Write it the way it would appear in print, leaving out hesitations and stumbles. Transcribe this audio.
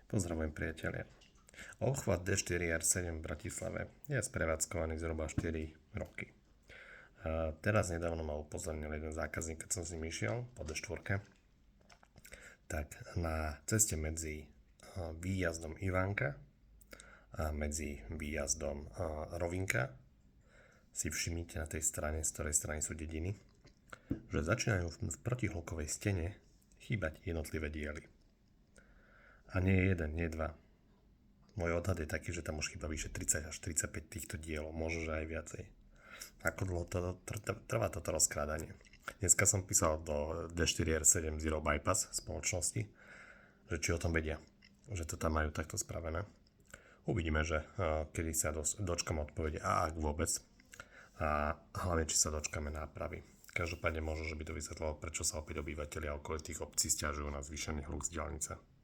Pozdravujem priatelia. Obchvat D4R7 v Bratislave je sprevádzkovaný zhruba 4 roky. Teraz nedávno ma upozornil jeden zákazník, keď som s ním išiel po D4, tak na ceste medzi výjazdom Ivánka a medzi výjazdom Rovinka si všimnite na tej strane, z ktorej strany sú dediny, že začínajú v protihlukovej stene chýbať jednotlivé diely. A nie jeden, nie dva. Môj odhad je taký, že tam už chýba vyše 30 až 35 týchto dielov, možno že aj viacej. Ako dlho to trvá toto rozkrádanie? Dneska som písal do D4R7 Zero Bypass spoločnosti, že či o tom vedia, že to tam majú takto spravené. Uvidíme, že kedy sa dočkam odpovede a ak vôbec. A hlavne, či sa dočkame nápravy. Každopádne možno, že by to vysvetlilo, prečo sa opäť obyvatelia okolitých obcí sťažujú na zvýšený hluk z diaľnice.